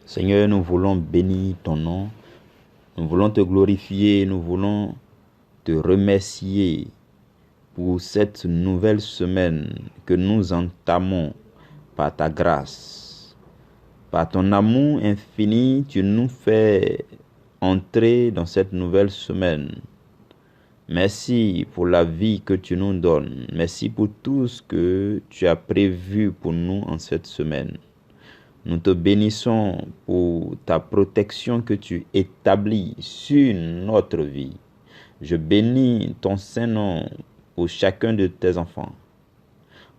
Seigneur, nous voulons bénir ton nom, nous voulons te glorifier, nous voulons te remercier pour cette nouvelle semaine que nous entamons par ta grâce. Par ton amour infini, tu nous fais entrer dans cette nouvelle semaine. Merci pour la vie que tu nous donnes. Merci pour tout ce que tu as prévu pour nous en cette semaine. Nous te bénissons pour ta protection que tu établis sur notre vie. Je bénis ton Saint-Nom pour chacun de tes enfants.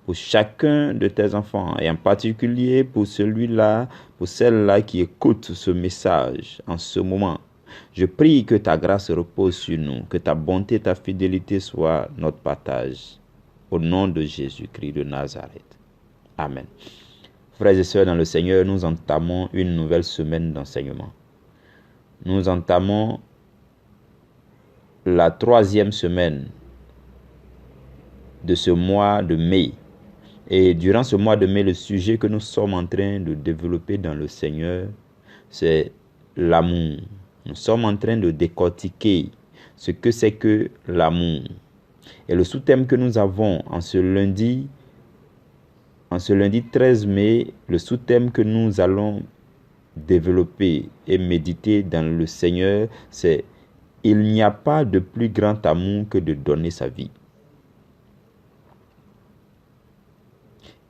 Pour chacun de tes enfants, et en particulier pour celui-là, pour celle-là qui écoute ce message en ce moment. Je prie que ta grâce repose sur nous, que ta bonté, ta fidélité soient notre partage. Au nom de Jésus-Christ de Nazareth. Amen. Frères et sœurs dans le Seigneur, nous entamons une nouvelle semaine d'enseignement. Nous entamons la 3e semaine de ce mois de mai. Et durant ce mois de mai, le sujet que nous sommes en train de développer dans le Seigneur, c'est l'amour. Nous sommes en train de décortiquer ce que c'est que l'amour. Et le sous-thème que nous avons en ce lundi 13 mai, le sous-thème que nous allons développer et méditer dans le Seigneur, c'est « Il n'y a pas de plus grand amour que de donner sa vie ».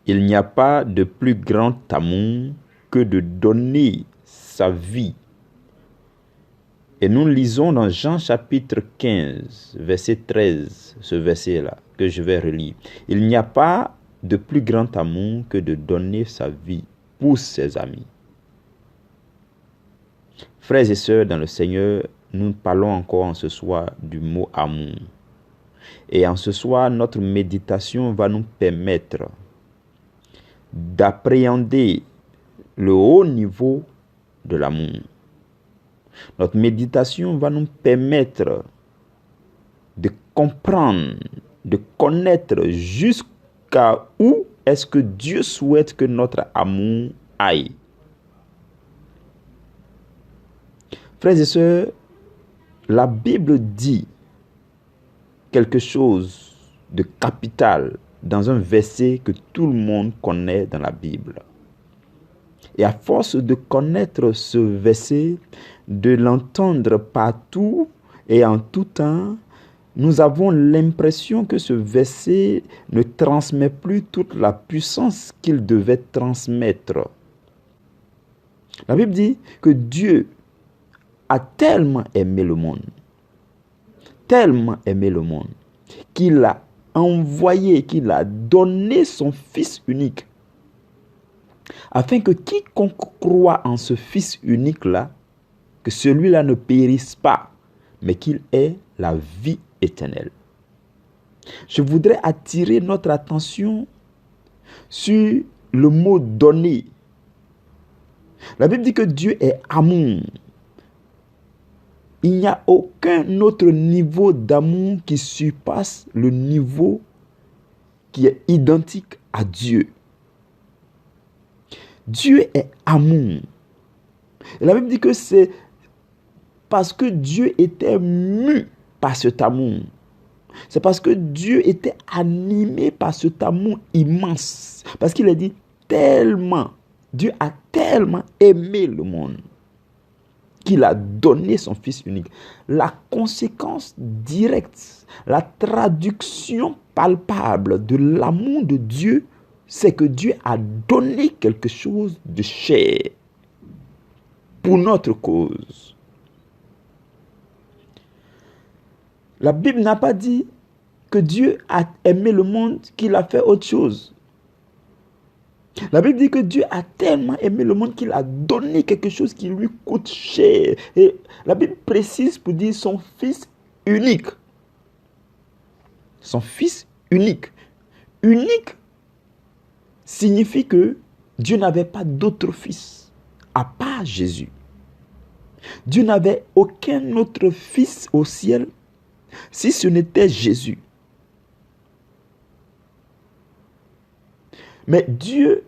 Il n'y a pas de plus grand amour que de donner sa vie. Et nous lisons dans Jean chapitre 15, verset 13, ce verset-là, que je vais relire. Il n'y a pas de plus grand amour que de donner sa vie pour ses amis. Frères et sœurs dans le Seigneur, nous parlons encore en ce soir du mot amour. Et en ce soir, notre méditation va nous permettre d'appréhender le haut niveau de l'amour. Notre méditation va nous permettre de comprendre, de connaître jusqu'à où est-ce que Dieu souhaite que notre amour aille. Frères et sœurs, la Bible dit quelque chose de capital dans un verset que tout le monde connaît dans la Bible. Et à force de connaître ce verset, de l'entendre partout et en tout temps, nous avons l'impression que ce verset ne transmet plus toute la puissance qu'il devait transmettre. La Bible dit que Dieu a tellement aimé le monde, qu'il a envoyé, qu'il a donné son Fils unique, afin que quiconque croit en ce Fils unique-là, que celui-là ne périsse pas, mais qu'il ait la vie éternelle. Je voudrais attirer notre attention sur le mot « donner ». La Bible dit que Dieu est amour. Il n'y a aucun autre niveau d'amour qui surpasse le niveau qui est identique à Dieu. Dieu est amour. Et la Bible dit que c'est parce que Dieu était mu par cet amour. C'est parce que Dieu était animé par cet amour immense. Parce qu'il a dit tellement, Dieu a tellement aimé le monde qu'il a donné son Fils unique. La conséquence directe, la traduction palpable de l'amour de Dieu, c'est que Dieu a donné quelque chose de cher pour notre cause. La Bible n'a pas dit que Dieu a aimé le monde qu'il a fait autre chose. La Bible dit que Dieu a tellement aimé le monde qu'il a donné quelque chose qui lui coûte cher. Et la Bible précise pour dire son Fils unique. Son Fils unique. Unique signifie que Dieu n'avait pas d'autre fils à part Jésus. Dieu n'avait aucun autre fils au ciel si ce n'était Jésus. Mais Dieu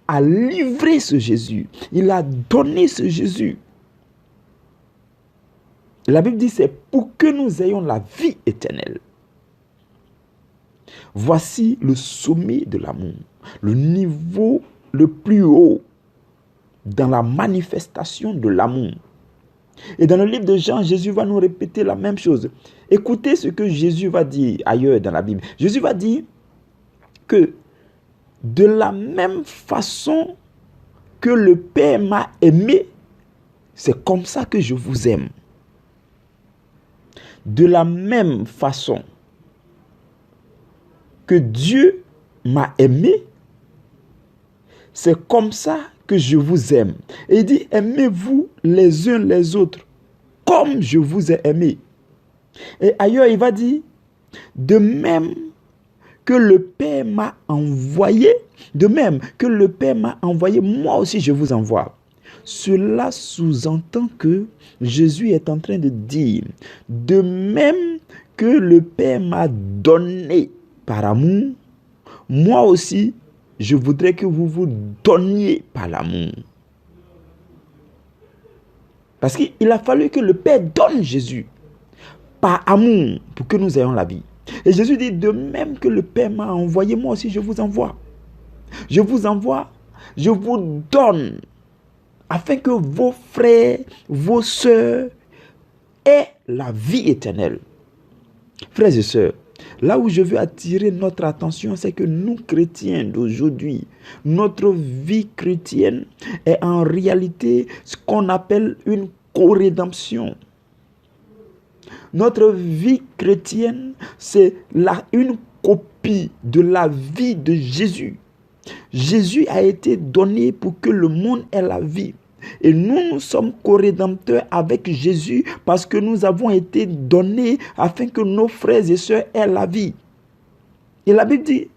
a livré ce Jésus. Il a donné ce Jésus. La Bible dit, c'est pour que nous ayons la vie éternelle. Voici le sommet de l'amour, le niveau le plus haut dans la manifestation de l'amour. Et dans le livre de Jean, Jésus va nous répéter la même chose. Écoutez ce que Jésus va dire ailleurs dans la Bible. Jésus va dire que de la même façon que le Père m'a aimé, c'est comme ça que je vous aime. De la même façon que Dieu m'a aimé, c'est comme ça que je vous aime. Et il dit, aimez-vous les uns les autres comme je vous ai aimé. Et ailleurs, il va dire, de même que le Père m'a envoyé, de même que le Père m'a envoyé, moi aussi je vous envoie. Cela sous-entend que Jésus est en train de dire, de même que le Père m'a donné par amour, moi aussi, je voudrais que vous vous donniez par l'amour. Parce qu'il a fallu que le Père donne Jésus par amour pour que nous ayons la vie. Et Jésus dit, de même que le Père m'a envoyé, moi aussi je vous envoie. Je vous envoie, je vous donne, afin que vos frères, vos sœurs aient la vie éternelle. Frères et sœurs, là où je veux attirer notre attention, c'est que nous, chrétiens d'aujourd'hui, notre vie chrétienne est en réalité ce qu'on appelle une co-rédemption. Notre vie chrétienne, c'est une copie de la vie de Jésus. Jésus a été donné pour que le monde ait la vie. Et nous sommes co-rédempteurs avec Jésus parce que nous avons été donnés afin que nos frères et sœurs aient la vie. Et la Bible dit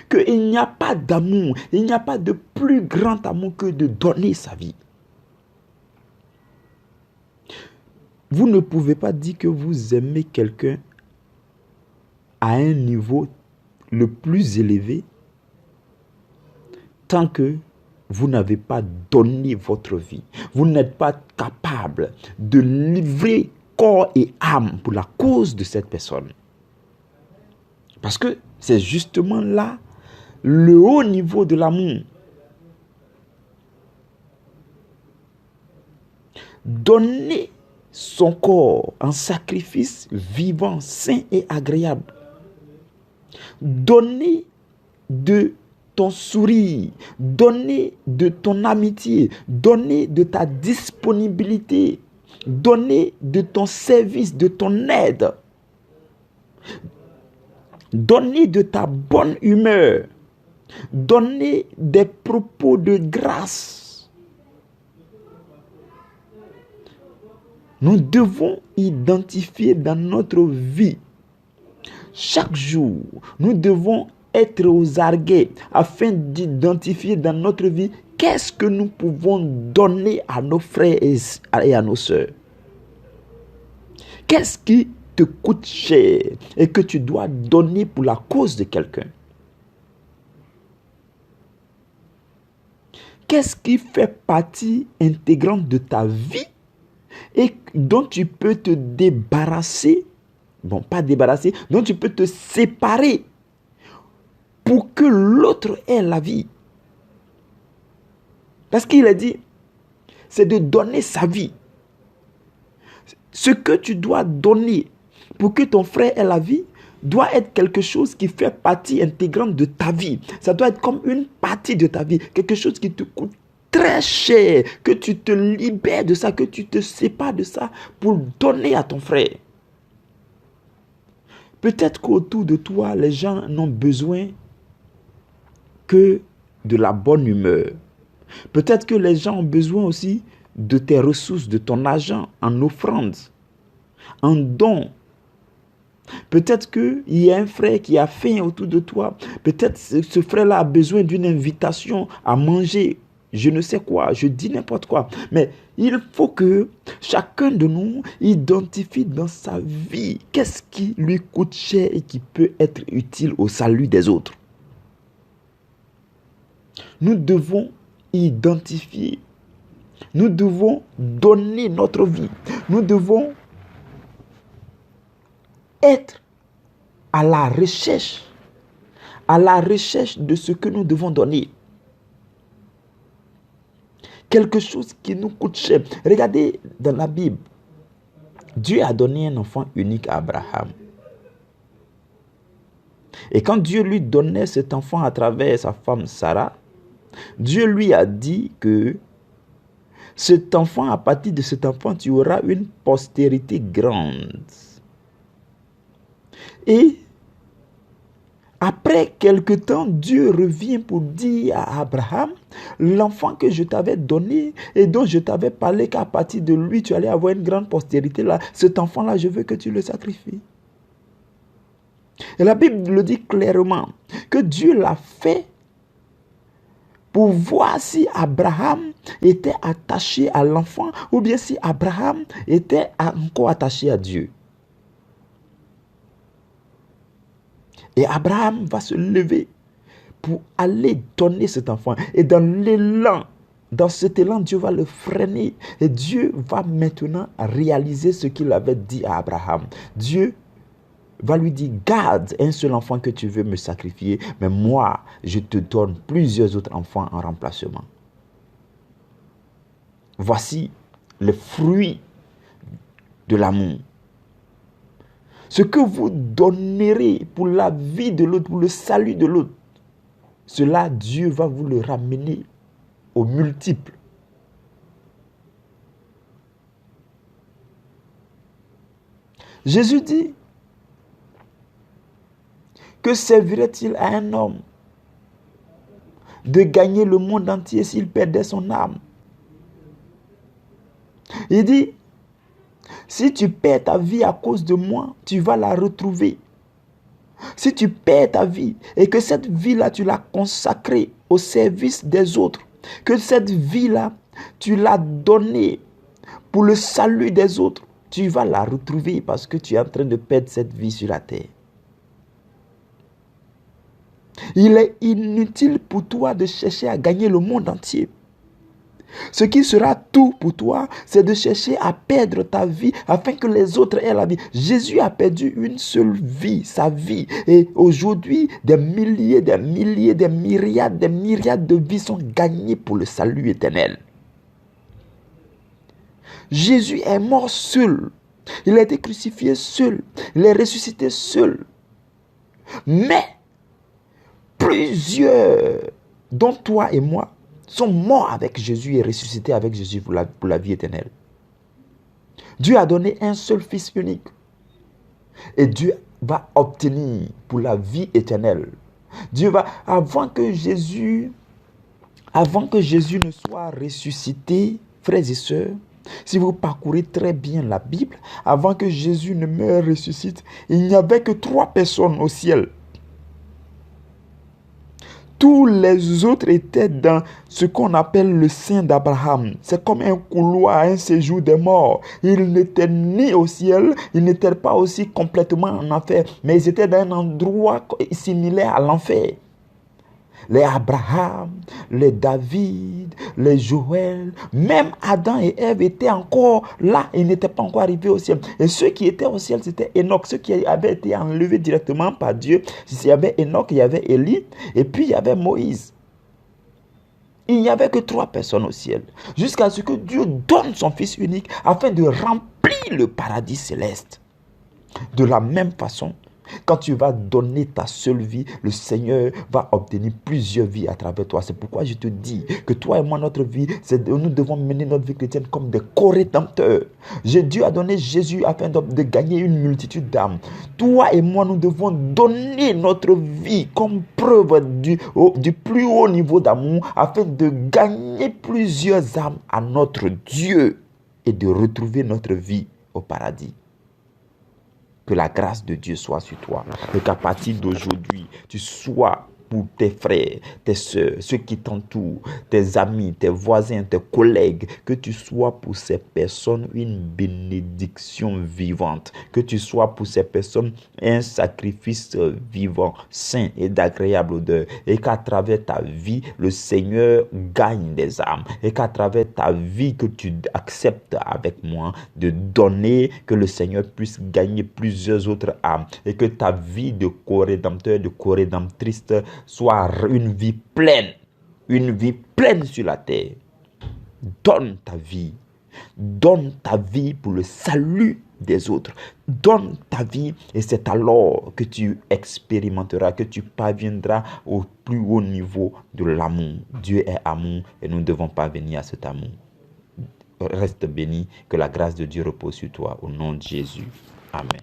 qu'il n'y a pas d'amour, il n'y a pas de plus grand amour que de donner sa vie. Vous ne pouvez pas dire que vous aimez quelqu'un à un niveau le plus élevé tant que vous n'avez pas donné votre vie. Vous n'êtes pas capable de livrer corps et âme pour la cause de cette personne. Parce que c'est justement là le haut niveau de l'amour. Donner son corps en sacrifice vivant, sain et agréable. Donner de ton sourire, donner de ton amitié, donner de ta disponibilité, donner de ton service, de ton aide, donner de ta bonne humeur, donner des propos de grâce. Nous devons identifier dans notre vie, chaque jour, nous devons être aux arguets afin d'identifier dans notre vie qu'est-ce que nous pouvons donner à nos frères et à nos sœurs. Qu'est-ce qui te coûte cher et que tu dois donner pour la cause de quelqu'un? Qu'est-ce qui fait partie intégrante de ta vie et dont tu peux te débarrasser, bon, pas débarrasser, dont tu peux te séparer pour que l'autre ait la vie. Parce qu'il a dit, c'est de donner sa vie. Ce que tu dois donner pour que ton frère ait la vie doit être quelque chose qui fait partie intégrante de ta vie. Ça doit être comme une partie de ta vie, quelque chose qui te coûte très cher, que tu te libères de ça, que tu te sépares de ça pour donner à ton frère. Peut-être qu'autour de toi, les gens n'ont besoin que de la bonne humeur. Peut-être que les gens ont besoin aussi de tes ressources, de ton argent, en offrande, en don. Peut-être qu'il y a un frère qui a faim autour de toi. Peut-être que ce frère-là a besoin d'une invitation à manger. Je ne sais quoi, je dis n'importe quoi. Mais il faut que chacun de nous identifie dans sa vie qu'est-ce qui lui coûte cher et qui peut être utile au salut des autres. Nous devons identifier. Nous devons donner notre vie. Nous devons être à la recherche de ce que nous devons donner. Quelque chose qui nous coûte cher. Regardez dans la Bible. Dieu a donné un enfant unique à Abraham. Et quand Dieu lui donnait cet enfant à travers sa femme Sarah, Dieu lui a dit que cet enfant, à partir de cet enfant, tu auras une postérité grande. Et après quelque temps, Dieu revient pour dire à Abraham, l'enfant que je t'avais donné et dont je t'avais parlé qu'à partir de lui, tu allais avoir une grande postérité, là, cet enfant-là, je veux que tu le sacrifies. Et la Bible le dit clairement, que Dieu l'a fait pour voir si Abraham était attaché à l'enfant ou bien si Abraham était encore attaché à Dieu. Et Abraham va se lever pour aller donner cet enfant. Et dans cet élan, Dieu va le freiner. Et Dieu va maintenant réaliser ce qu'il avait dit à Abraham. Dieu va lui dire, garde un seul enfant que tu veux me sacrifier, mais moi, je te donne plusieurs autres enfants en remplacement. Voici le fruit de l'amour. Ce que vous donnerez pour la vie de l'autre, pour le salut de l'autre, cela, Dieu va vous le ramener au multiple. Jésus dit, que servirait-il à un homme de gagner le monde entier s'il perdait son âme? Il dit, si tu perds ta vie à cause de moi, tu vas la retrouver. Si tu perds ta vie et que cette vie-là, tu l'as consacrée au service des autres, que cette vie-là, tu l'as donnée pour le salut des autres, tu vas la retrouver parce que tu es en train de perdre cette vie sur la terre. Il est inutile pour toi de chercher à gagner le monde entier. Ce qui sera tout pour toi, c'est de chercher à perdre ta vie afin que les autres aient la vie. Jésus a perdu une seule vie, sa vie. Et aujourd'hui, des milliers, des myriades de vies sont gagnées pour le salut éternel. Jésus est mort seul. Il a été crucifié seul. Il est ressuscité seul. Mais plusieurs, dont toi et moi, sont morts avec Jésus et ressuscités avec Jésus pour la vie éternelle. Dieu a donné un seul Fils unique. Et Dieu va obtenir pour la vie éternelle. Dieu va, avant que Jésus ne soit ressuscité, frères et sœurs, si vous parcourez très bien la Bible, avant que Jésus ne meure et ressuscite, il n'y avait que 3 personnes au ciel. Tous les autres étaient dans ce qu'on appelle le sein d'Abraham. C'est comme un couloir, un séjour des morts. Ils n'étaient ni au ciel, ils n'étaient pas aussi complètement en enfer, mais ils étaient dans un endroit similaire à l'enfer. Les Abraham, les David, les Joël, même Adam et Ève étaient encore là, ils n'étaient pas encore arrivés au ciel. Et ceux qui étaient au ciel, c'était Enoch, ceux qui avaient été enlevés directement par Dieu. Il y avait Enoch, il y avait Élie, et puis il y avait Moïse. Il n'y avait que 3 personnes au ciel, jusqu'à ce que Dieu donne son Fils unique afin de remplir le paradis céleste. De la même façon, quand tu vas donner ta seule vie, le Seigneur va obtenir plusieurs vies à travers toi. C'est pourquoi je te dis que toi et moi, notre vie, nous devons mener notre vie chrétienne comme des co-rédempteurs. Dieu a donné Jésus afin de gagner une multitude d'âmes. Toi et moi, nous devons donner notre vie comme preuve du plus haut niveau d'amour afin de gagner plusieurs âmes à notre Dieu et de retrouver notre vie au paradis. Que la grâce de Dieu soit sur toi et qu'à partir d'aujourd'hui, tu sois pour tes frères, tes soeurs, ceux qui t'entourent, tes amis, tes voisins, tes collègues, que tu sois pour ces personnes une bénédiction vivante, que tu sois pour ces personnes un sacrifice vivant, sain et d'agréable odeur, et qu'à travers ta vie, le Seigneur gagne des âmes, et qu'à travers ta vie que tu acceptes avec moi de donner, que le Seigneur puisse gagner plusieurs autres âmes, et que ta vie de co-rédempteur, de co-rédemptrice soit une vie pleine sur la terre. Donne ta vie pour le salut des autres. Donne ta vie et c'est alors que tu expérimenteras, que tu parviendras au plus haut niveau de l'amour. Dieu est amour et nous devons parvenir à cet amour. Reste béni, que la grâce de Dieu repose sur toi au nom de Jésus. Amen.